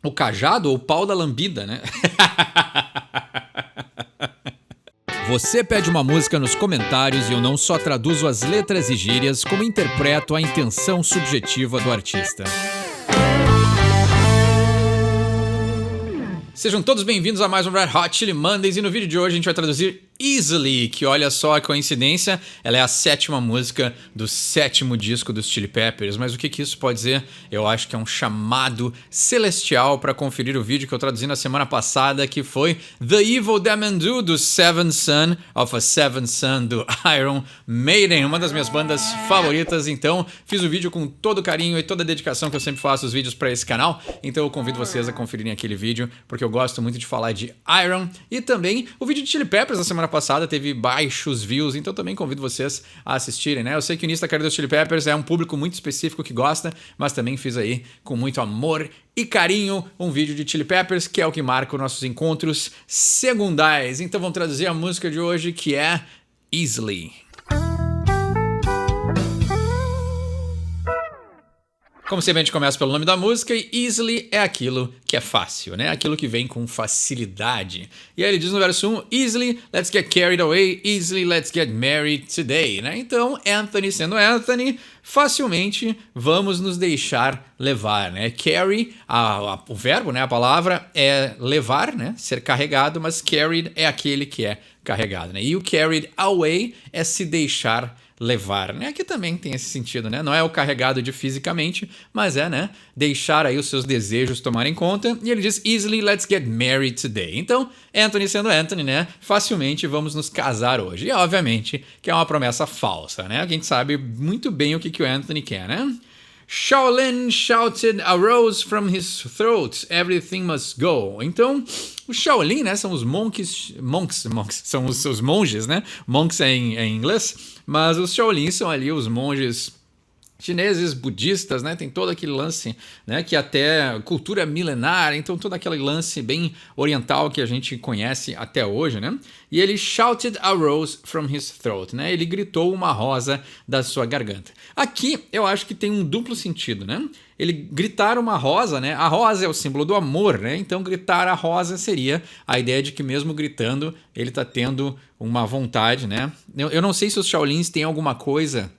o cajado ou o pau da lambida, né? Você pede uma música nos comentários e eu não só traduzo as letras e gírias, como interpreto a intenção subjetiva do artista. Sejam todos bem-vindos a mais um Red Hot Chili Mondays e no vídeo de hoje a gente vai traduzir Easily, que olha só a coincidência, ela é a 7ª música do 7º disco dos Chili Peppers, mas o que isso pode dizer? Eu acho que é um chamado celestial para conferir o vídeo que eu traduzi na semana passada, que foi The Evil That Man Do, do Seventh Son of a Seventh Son, do Iron Maiden, uma das minhas bandas favoritas. Então fiz o vídeo com todo o carinho e toda a dedicação que eu sempre faço os vídeos para esse canal, então eu convido vocês a conferirem aquele vídeo, porque eu gosto muito de falar de Iron, e também o vídeo de Chili Peppers da semana passada teve baixos views, então também convido vocês a assistirem, né? Eu sei que o início da carreira dos Chili Peppers é um público muito específico que gosta, mas também fiz aí com muito amor e carinho um vídeo de Chili Peppers, que é o que marca os nossos encontros segundais. Então vamos traduzir a música de hoje, que é Easily. Como sempre, a gente começa pelo nome da música e easily é aquilo que é fácil, né? Aquilo que vem com facilidade. E aí ele diz no verso 1, easily, let's get carried away, easily, let's get married today, né? Então, Anthony sendo Anthony, facilmente vamos nos deixar levar, né? Carry, o verbo, né? A palavra é levar, né? Ser carregado, mas carried é aquele que é carregado, né? E o carried away é se deixar levar, né? Aqui também tem esse sentido, né? Não é o carregado de fisicamente, mas é, né? Deixar aí os seus desejos tomarem conta. E ele diz, easily, let's get married today. Então, Anthony sendo Anthony, né? Facilmente vamos nos casar hoje. E, obviamente, que é uma promessa falsa, né? A gente sabe muito bem o que o Anthony quer, né? Shaolin shouted arose from his throat, everything must go. Então, o Shaolin, né, são os monks são os monges, né? Monks é em inglês, mas os Shaolin são ali os monges chineses, budistas, né? Tem todo aquele lance, né? Que até cultura milenar, então todo aquele lance bem oriental que a gente conhece até hoje, né? E ele shouted a rose from his throat, né? Ele gritou uma rosa da sua garganta. Aqui eu acho que tem um duplo sentido, né? Ele gritar uma rosa, né? A rosa é o símbolo do amor, né? Então gritar a rosa seria a ideia de que mesmo gritando ele tá tendo uma vontade, né? Eu não sei se os Shaolins têm alguma coisa.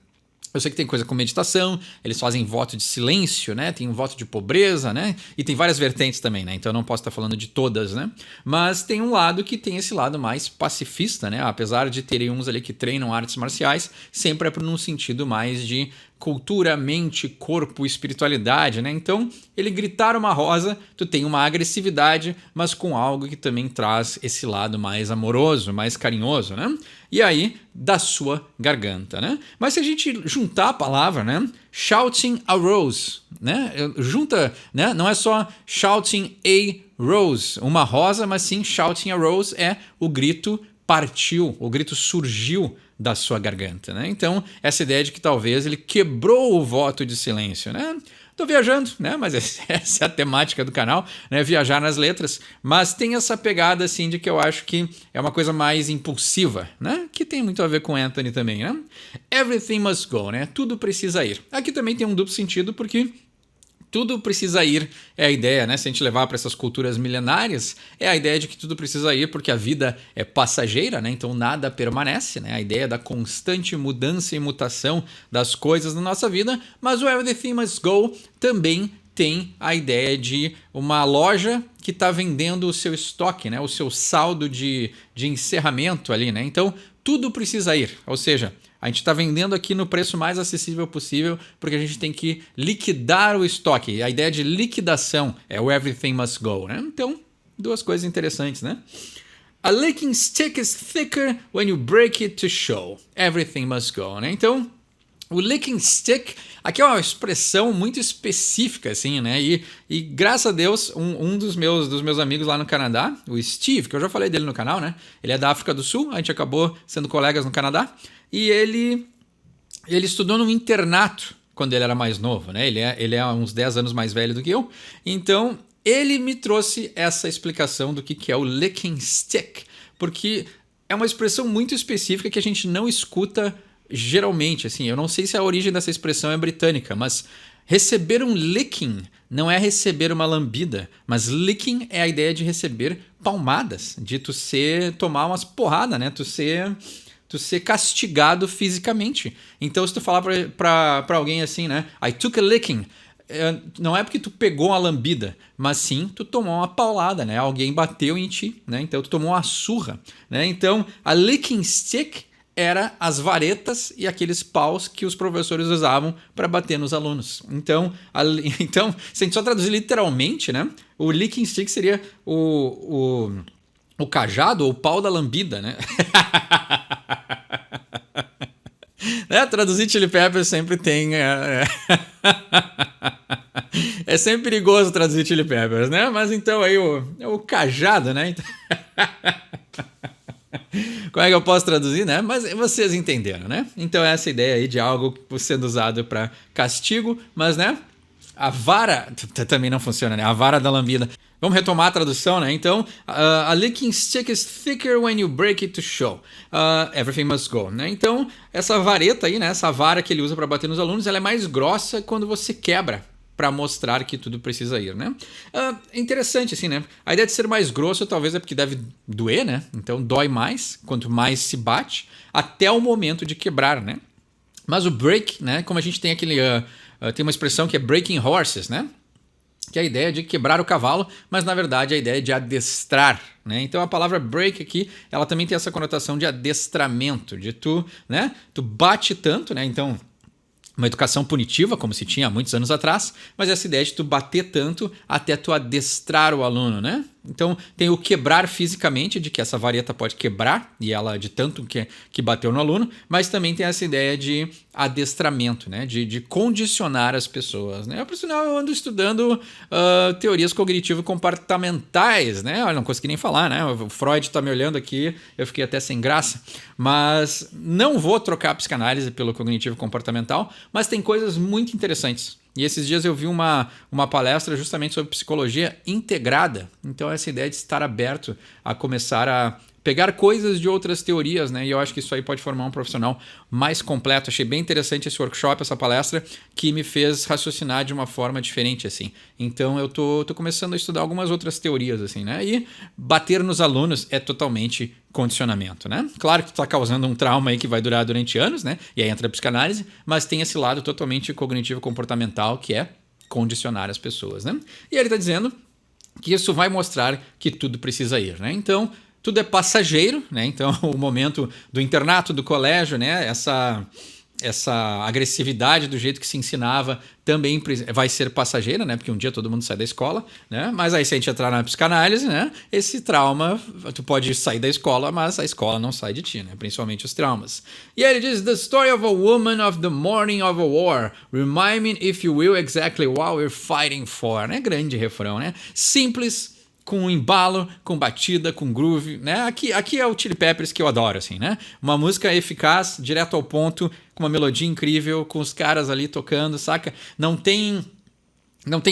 Eu sei que tem coisa com meditação, eles fazem voto de silêncio, né? Tem um voto de pobreza, né? E tem várias vertentes também, né? Então eu não posso estar falando de todas, né? Mas tem um lado que tem esse lado mais pacifista, né? Apesar de terem uns ali que treinam artes marciais, sempre é num sentido mais de cultura, mente, corpo, espiritualidade, né? Então, ele gritar uma rosa, tu tem uma agressividade, mas com algo que também traz esse lado mais amoroso, mais carinhoso, né? E aí, da sua garganta, né? Mas se a gente juntar a palavra, né? Shouting a rose, né? Junta, né? Não é só shouting a rose, uma rosa, mas sim shouting a rose é o grito partiu, o grito surgiu da sua garganta, né? Então, essa ideia de que talvez ele quebrou o voto de silêncio, né? Tô viajando, né? Mas essa é a temática do canal, né? Viajar nas letras. Mas tem essa pegada, assim, de que eu acho que é uma coisa mais impulsiva, né? Que tem muito a ver com Anthony também, né? Everything must go, né? Tudo precisa ir. Aqui também tem um duplo sentido, porque tudo precisa ir, é a ideia, né? Se a gente levar para essas culturas milenárias, é a ideia de que tudo precisa ir porque a vida é passageira, né? Então nada permanece, né? A ideia da constante mudança e mutação das coisas na nossa vida, mas o Everything Must Go também tem a ideia de uma loja que está vendendo o seu estoque, né? O seu saldo de encerramento ali, né? Então tudo precisa ir, ou seja, a gente está vendendo aqui no preço mais acessível possível porque a gente tem que liquidar o estoque. A ideia de liquidação é o everything must go, né? Então, duas coisas interessantes, né? A licking stick is thicker when you break it to show. Everything must go, né? Então, o licking stick, aqui é uma expressão muito específica, assim, né? E graças a Deus, um dos meus amigos lá no Canadá, o Steve, que eu já falei dele no canal, né? Ele é da África do Sul, a gente acabou sendo colegas no Canadá. E ele estudou num internato quando ele era mais novo, né? Ele é uns 10 anos mais velho do que eu. Então, ele me trouxe essa explicação do que é o licking stick. Porque é uma expressão muito específica que a gente não escuta geralmente. Assim, eu não sei se a origem dessa expressão é britânica, mas Receber um licking não é receber uma lambida, mas licking é a ideia de receber palmadas, de tomar umas porradas, né? Tu ser castigado fisicamente. Então, se tu falar pra alguém assim, né? I took a licking. Não é porque tu pegou uma lambida, mas sim tu tomou uma paulada, né? Alguém bateu em ti, né? Então tu tomou uma surra, né? Então a licking stick era as varetas e aqueles paus que os professores usavam para bater nos alunos. Então, se a gente só traduzir literalmente, né? O licking stick seria o cajado ou o pau da lambida, né? Traduzir Chili Peppers sempre tem... É sempre perigoso traduzir Chili Peppers, né? Mas então aí o cajado, né? Como é que eu posso traduzir, né? Mas vocês entenderam, né? Então essa ideia aí de algo sendo usado para castigo, mas, né? A vara também não funciona, né? A vara da lambida. Vamos retomar a tradução, né? Então, a licking stick is thicker when you break it to show. Everything must go, né? Então, essa vareta aí, né? Essa vara que ele usa para bater nos alunos, ela é mais grossa quando você quebra para mostrar que tudo precisa ir, né? Interessante, assim, né? A ideia de ser mais grosso talvez é porque deve doer, né? Então, dói mais quanto mais se bate, até o momento de quebrar, né? Mas o break, né? Como a gente tem aquele... tem uma expressão que é breaking horses, né? Que é a ideia de quebrar o cavalo, mas na verdade a ideia é de adestrar, né? Então a palavra break aqui, ela também tem essa conotação de adestramento, de né? Tu bate tanto, né? Então, uma educação punitiva, como se tinha há muitos anos atrás, mas essa ideia de tu bater tanto até tu adestrar o aluno, né? Então tem o quebrar fisicamente, de que essa vareta pode quebrar, e ela de tanto que bateu no aluno, mas também tem essa ideia de adestramento, né? De condicionar as pessoas, né? Por sinal, eu ando estudando teorias cognitivo-comportamentais, né? Olha, não consegui nem falar, né? O Freud está me olhando aqui, eu fiquei até sem graça, mas não vou trocar a psicanálise pelo cognitivo-comportamental, mas tem coisas muito interessantes. E esses dias eu vi uma palestra justamente sobre psicologia integrada. Então essa ideia de estar aberto a começar a pegar coisas de outras teorias, né? E eu acho que isso aí pode formar um profissional mais completo. Achei bem interessante esse workshop, essa palestra, que me fez raciocinar de uma forma diferente, assim. Então eu tô começando a estudar algumas outras teorias, assim, né? E bater nos alunos é totalmente condicionamento, né? Claro que tu tá causando um trauma aí que vai durar durante anos, né? E aí entra a psicanálise, mas tem esse lado totalmente cognitivo-comportamental, que é condicionar as pessoas, né? E ele tá dizendo que isso vai mostrar que tudo precisa ir, né? Então, tudo é passageiro, né? Então, o momento do internato, do colégio, né? Essa agressividade do jeito que se ensinava também vai ser passageira, né? Porque um dia todo mundo sai da escola, né? Mas aí se a gente entrar na psicanálise, né? Esse trauma, tu pode sair da escola, mas a escola não sai de ti, né? Principalmente os traumas. E aí ele diz, the story of a woman of the morning of a war. Remind me, if you will, exactly what we're fighting for. Né? Grande refrão, né? Simples, com embalo, com batida, com groove, né? Aqui é o Chili Peppers que eu adoro, assim, né? Uma música eficaz, direto ao ponto, com uma melodia incrível, com os caras ali tocando, saca? Não tem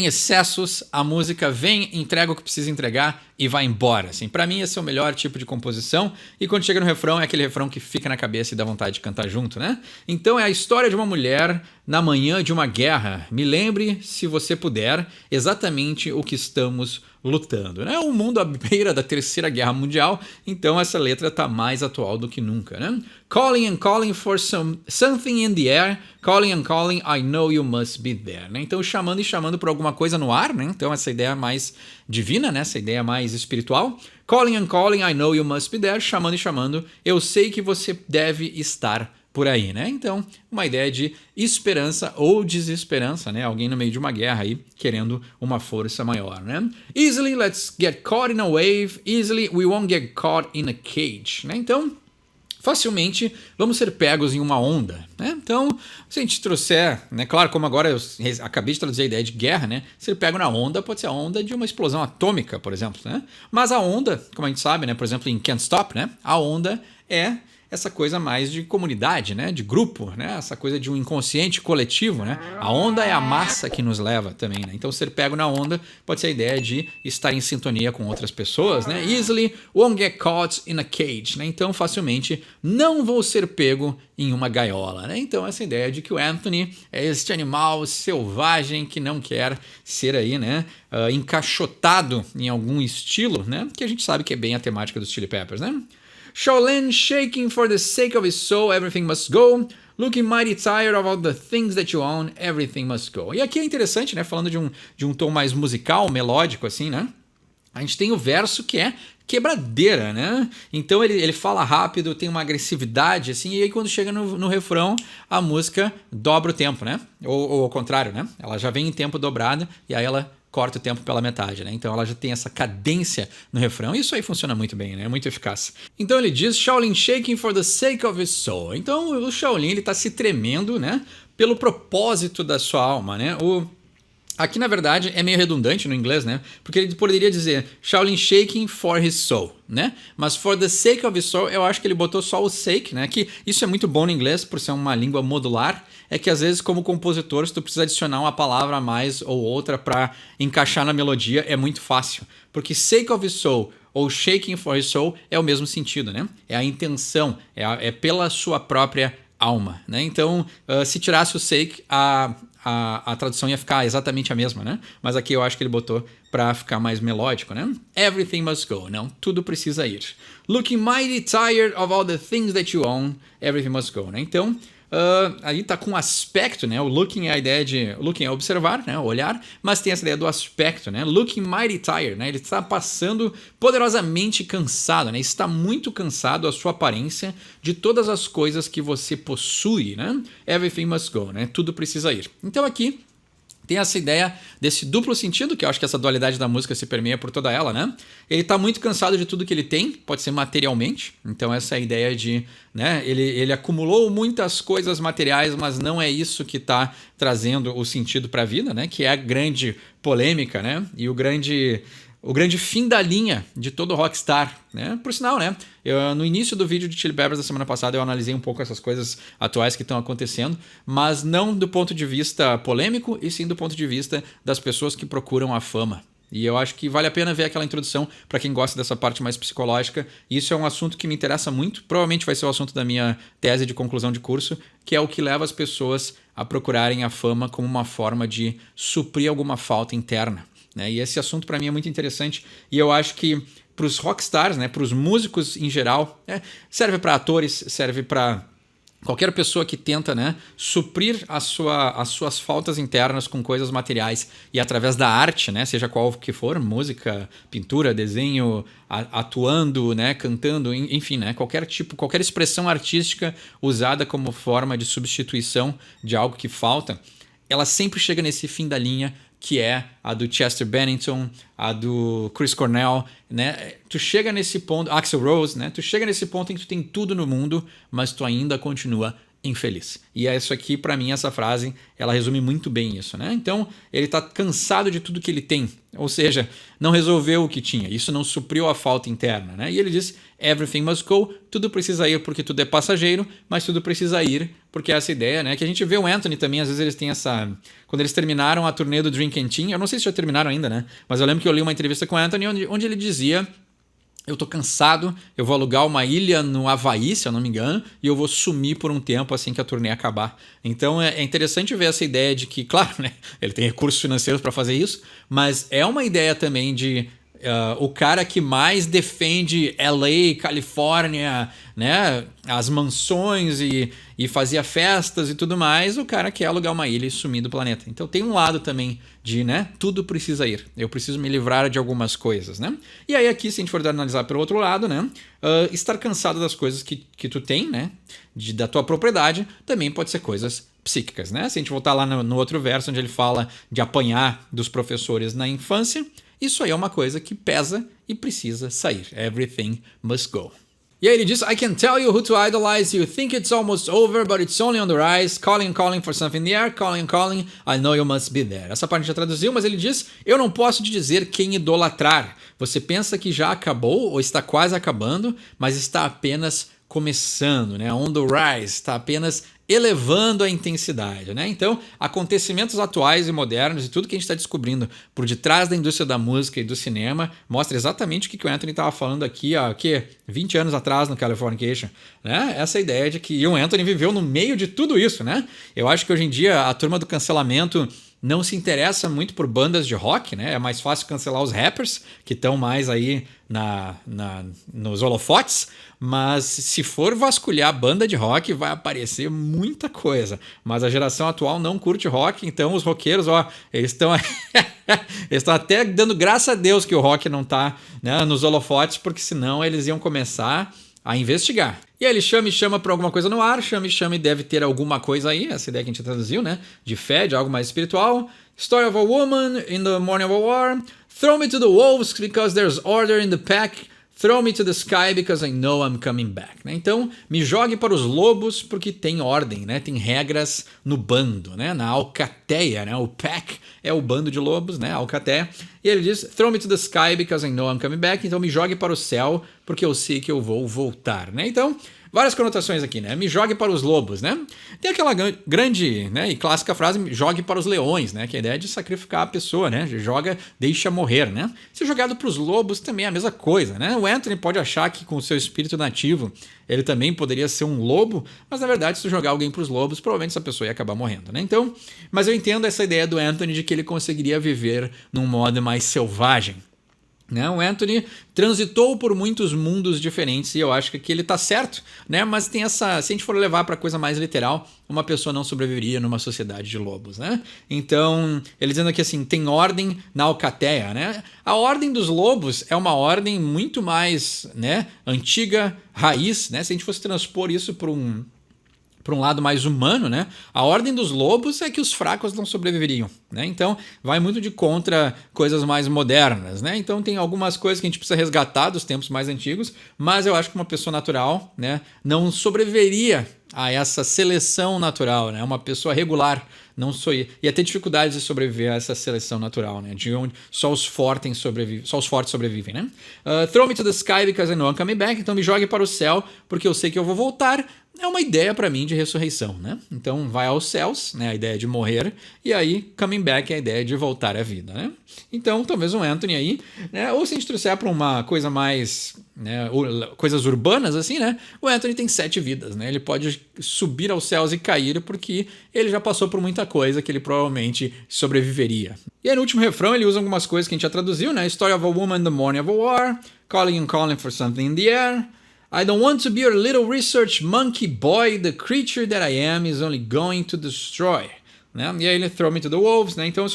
excessos, a música vem, entrega o que precisa entregar e vai embora, assim. Pra mim esse é o melhor tipo de composição, e quando chega no refrão é aquele refrão que fica na cabeça e dá vontade de cantar junto, né? Então é a história de uma mulher na manhã de uma guerra. Me lembre, se você puder, exatamente o que estamos lutando, né? O mundo à beira da Terceira Guerra Mundial, então essa letra tá mais atual do que nunca, né? Calling and calling for something in the air, calling and calling, I know you must be there, né? Então chamando e chamando por alguma coisa no ar, né? Então essa ideia mais divina, né? Essa ideia mais espiritual. Calling and calling, I know you must be there, chamando e chamando, eu sei que você deve estar por aí, né? Então, uma ideia de esperança ou desesperança, né? Alguém no meio de uma guerra aí querendo uma força maior, né? Easily, let's get caught in a wave. Easily, we won't get caught in a cage, né? Então, facilmente vamos ser pegos em uma onda, né? Então, se a gente trouxer, né? Claro, como agora eu acabei de traduzir a ideia de guerra, né? Ser pego na onda pode ser a onda de uma explosão atômica, por exemplo, né? Mas a onda, como a gente sabe, né? Por exemplo, em Can't Stop, né? A onda é essa coisa mais de comunidade, né? De grupo, né? Essa coisa de um inconsciente coletivo, né? A onda é a massa que nos leva também, né? Então ser pego na onda pode ser a ideia de estar em sintonia com outras pessoas, né? Easily won't get caught in a cage, né? Então facilmente não vou ser pego em uma gaiola, né? Então essa ideia de que o Anthony é este animal selvagem que não quer ser aí, né? Encaixotado em algum estilo, né? Que a gente sabe que é bem a temática dos Chili Peppers, né? Shaolin shaking for the sake of his soul, everything must go. Looking mighty tired of all the things that you own, everything must go. E aqui é interessante, né? Falando de um tom mais musical, melódico, assim, né? A gente tem o verso que é quebradeira, né? Então ele fala rápido, tem uma agressividade, assim, e aí quando chega no refrão, a música dobra o tempo, né? Ou ao contrário, né? Ela já vem em tempo dobrado e aí ela corta o tempo pela metade, né? Então ela já tem essa cadência no refrão. Isso aí funciona muito bem, né? É muito eficaz. Então ele diz Shaolin shaking for the sake of his soul. Então o Shaolin ele tá se tremendo, né? Pelo propósito da sua alma, né? Aqui, na verdade, é meio redundante no inglês, né? Porque ele poderia dizer Shaolin shaking for his soul, né? Mas for the sake of his soul, eu acho que ele botou só o sake, né? Que isso é muito bom no inglês, por ser uma língua modular. É que, às vezes, como compositor, se tu precisa adicionar uma palavra a mais ou outra para encaixar na melodia, é muito fácil. Porque sake of his soul ou shaking for his soul é o mesmo sentido, né? É a intenção, é pela sua própria alma, né? Então, se tirasse o sake, a tradução ia ficar exatamente a mesma, né? Mas aqui eu acho que ele botou para ficar mais melódico, né? Everything must go. Não, tudo precisa ir. Looking mighty tired of all the things that you own, everything must go, né? Então, aí tá com aspecto, né? O looking é a ideia de... Looking é observar, né? Olhar, mas tem essa ideia do aspecto, né? Looking mighty tired, né? Ele está passando poderosamente cansado, né? Está muito cansado a sua aparência de todas as coisas que você possui, né? Everything must go, né? Tudo precisa ir. Então aqui tem essa ideia desse duplo sentido, que eu acho que essa dualidade da música se permeia por toda ela, né? Ele tá muito cansado de tudo que ele tem, pode ser materialmente, então essa é a ideia de, né? Ele acumulou muitas coisas materiais, mas não é isso que tá trazendo o sentido para a vida, né? Que é a grande polêmica, né? E o grande fim da linha de todo rockstar, né? Por sinal, né? No início do vídeo de Chili Peppers da semana passada eu analisei um pouco essas coisas atuais que estão acontecendo, mas não do ponto de vista polêmico, e sim do ponto de vista das pessoas que procuram a fama. E eu acho que vale a pena ver aquela introdução para quem gosta dessa parte mais psicológica. Isso é um assunto que me interessa muito, provavelmente vai ser o assunto da minha tese de conclusão de curso, que é o que leva as pessoas a procurarem a fama como uma forma de suprir alguma falta interna, né? E esse assunto para mim é muito interessante e eu acho que para os rockstars, né, para os músicos em geral, serve para atores, serve para qualquer pessoa que tenta, né, suprir as suas faltas internas com coisas materiais e através da arte, né, seja qual que for, música, pintura, desenho, atuando, né, cantando, enfim, né, qualquer expressão artística usada como forma de substituição de algo que falta, ela sempre chega nesse fim da linha, que é a do Chester Bennington, a do Chris Cornell, né? Tu chega nesse ponto, Axl Rose, né? Tu chega nesse ponto em que tu tem tudo no mundo, mas tu ainda continua infeliz. E é isso aqui, para mim, essa frase, ela resume muito bem isso, né? Então, ele tá cansado de tudo que ele tem, ou seja, não resolveu o que tinha, isso não supriu a falta interna, né? E ele diz, everything must go, tudo precisa ir porque tudo é passageiro, mas tudo precisa ir porque é essa ideia, né? Que a gente vê o Anthony também, às vezes eles têm essa... Quando eles terminaram a turnê do Drink and Team, eu não sei se já terminaram ainda, né? Mas eu lembro que eu li uma entrevista com o Anthony onde ele dizia... Eu tô cansado, eu vou alugar uma ilha no Havaí, se eu não me engano, e eu vou sumir por um tempo assim que a turnê acabar. Então é interessante ver essa ideia de que, claro, né, ele tem recursos financeiros para fazer isso, mas é uma ideia também de o cara que mais defende LA, Califórnia, né, as mansões e fazia festas e tudo mais, o cara quer alugar uma ilha e sumir do planeta. Então tem um lado também de, né, tudo precisa ir. Eu preciso me livrar de algumas coisas, né? E aí aqui, se a gente for analisar pelo outro lado, né, estar cansado das coisas que tu tem, né, da tua propriedade, também pode ser coisas psíquicas, né? Se a gente voltar lá no outro verso, onde ele fala de apanhar dos professores na infância, isso aí é uma coisa que pesa e precisa sair. Everything must go. E aí ele diz, I can tell you who to idolize, you think it's almost over, but it's only on the rise, calling for something in the air, calling, I know you must be there. Essa parte já traduziu, mas ele diz, eu não posso te dizer quem idolatrar. Você pensa que já acabou ou está quase acabando, mas está apenas começando, né? On the rise, está apenas elevando a intensidade, né? Então, acontecimentos atuais e modernos e tudo que a gente está descobrindo por detrás da indústria da música e do cinema mostra exatamente o que o Anthony estava falando aqui, ó, 20 anos atrás no Californication, né? Essa ideia de que o Anthony viveu no meio de tudo isso, né? Eu acho que hoje em dia a turma do cancelamento não se interessa muito por bandas de rock, né? É mais fácil cancelar os rappers, que estão mais aí nos holofotes, mas se for vasculhar banda de rock, vai aparecer muita coisa. Mas a geração atual não curte rock, então os roqueiros, ó, eles estão eles estão até dando graças a Deus que o rock não tá, né, nos holofotes, porque senão eles iam começar a investigar. E aí ele chama para alguma coisa no ar, chama e deve ter alguma coisa aí, essa ideia que a gente traduziu, né? De fé, de algo mais espiritual. Story of a woman in the morning of a war. Throw me to the wolves because there's order in the pack. Throw me to the sky because I know I'm coming back. Né? Então, me jogue para os lobos porque tem ordem, né? Tem regras no bando, né? Na alcateia, né? O pack é o bando de lobos, né? A alcateia. E ele diz, throw me to the sky because I know I'm coming back. Então, me jogue para o céu porque eu sei que eu vou voltar, né? Então, várias conotações aqui, né? Me jogue para os lobos, né? Tem aquela grande, né, e clássica frase, jogue para os leões, né? Que é a ideia de sacrificar a pessoa, né? Joga, deixa morrer, né? Se jogado para os lobos também é a mesma coisa, né? O Anthony pode achar que com o seu espírito nativo ele também poderia ser um lobo, mas na verdade se jogar alguém para os lobos, provavelmente essa pessoa ia acabar morrendo, né? Então, mas eu entendo essa ideia do Anthony de que ele conseguiria viver num modo mais selvagem. Né? O Anthony transitou por muitos mundos diferentes e eu acho que aqui ele está certo, né? Mas tem essa, se a gente for levar para coisa mais literal, uma pessoa não sobreviveria numa sociedade de lobos, né? Então, ele dizendo aqui assim, tem ordem na alcateia, né? A ordem dos lobos é uma ordem muito mais, né, antiga, raiz, né? Se a gente fosse transpor isso para um lado mais humano, né? A ordem dos lobos é que os fracos não sobreviveriam, né? Então, vai muito de contra coisas mais modernas, né? Então, tem algumas coisas que a gente precisa resgatar dos tempos mais antigos, mas eu acho que uma pessoa natural, né, não sobreviveria a essa seleção natural, né? Uma pessoa regular não ia ter dificuldade de sobreviver a essa seleção natural, né? De onde só os fortes sobrevivem, né? Throw me to the sky because I know I'm coming back. Então me jogue para o céu porque eu sei que eu vou voltar. É uma ideia para mim de ressurreição, né? Então vai aos céus, né? A ideia de morrer, e aí coming back é a ideia de voltar à vida, né? Então talvez um Anthony aí, né? Ou se a gente trouxer para uma coisa mais, né, coisas urbanas assim, né? O Anthony tem 7 vidas, né? Ele pode subir aos céus e cair porque ele já passou por muita coisa que ele provavelmente sobreviveria. E aí no último refrão ele usa algumas coisas que a gente já traduziu, né? Story of a woman in the morning of a war, calling and calling for something in the air. I don't want to be your little research monkey boy, the creature that I am is only going to destroy. Né? E aí ele throw me to the wolves, né? Então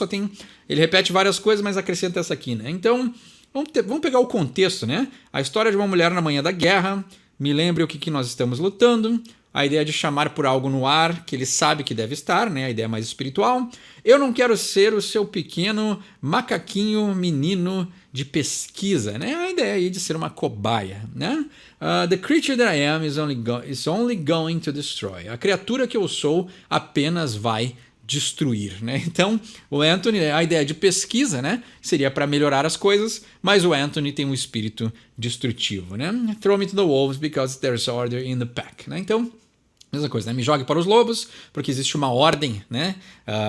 ele repete várias coisas, mas acrescenta essa aqui, né? Então, vamos pegar o contexto, né? A história de uma mulher na manhã da guerra, me lembre o que nós estamos lutando, a ideia de chamar por algo no ar que ele sabe que deve estar, né? A ideia mais espiritual. Eu não quero ser o seu pequeno macaquinho menino de pesquisa, né? A ideia aí de ser uma cobaia, né? The creature that I am is only going to destroy. A criatura que eu sou apenas vai destruir, né? Então, o Anthony, a ideia de pesquisa, né, seria para melhorar as coisas, mas o Anthony tem um espírito destrutivo, né? Throw me to the wolves because there's order in the pack, né? Então, mesma coisa, né? Me jogue para os lobos, porque existe uma ordem, né,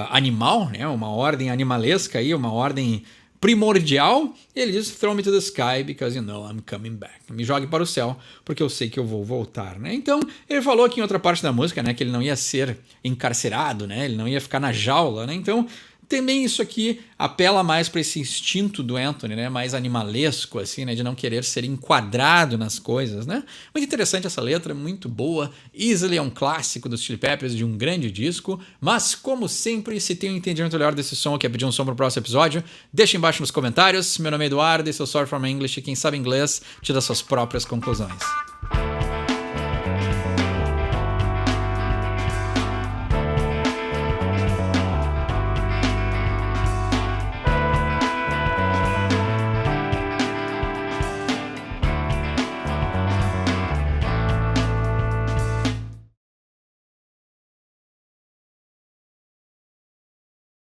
animal, né, uma ordem animalesca aí, uma ordem primordial, e ele diz, throw me to the sky because you know I'm coming back. Me jogue para o céu, porque eu sei que eu vou voltar, né? Então, ele falou aqui em outra parte da música, né, que ele não ia ser encarcerado, né? Ele não ia ficar na jaula, né? Então, também isso aqui apela mais para esse instinto do Anthony, né? Mais animalesco, assim, né? De não querer ser enquadrado nas coisas, né? Muito interessante essa letra, muito boa. Easily é um clássico dos Chili Peppers, de um grande disco. Mas, como sempre, se tem um entendimento melhor desse som ou quer pedir um som para o próximo episódio, deixa embaixo nos comentários. Meu nome é Eduardo, esse é o Sorry for My English. E quem sabe inglês tira suas próprias conclusões.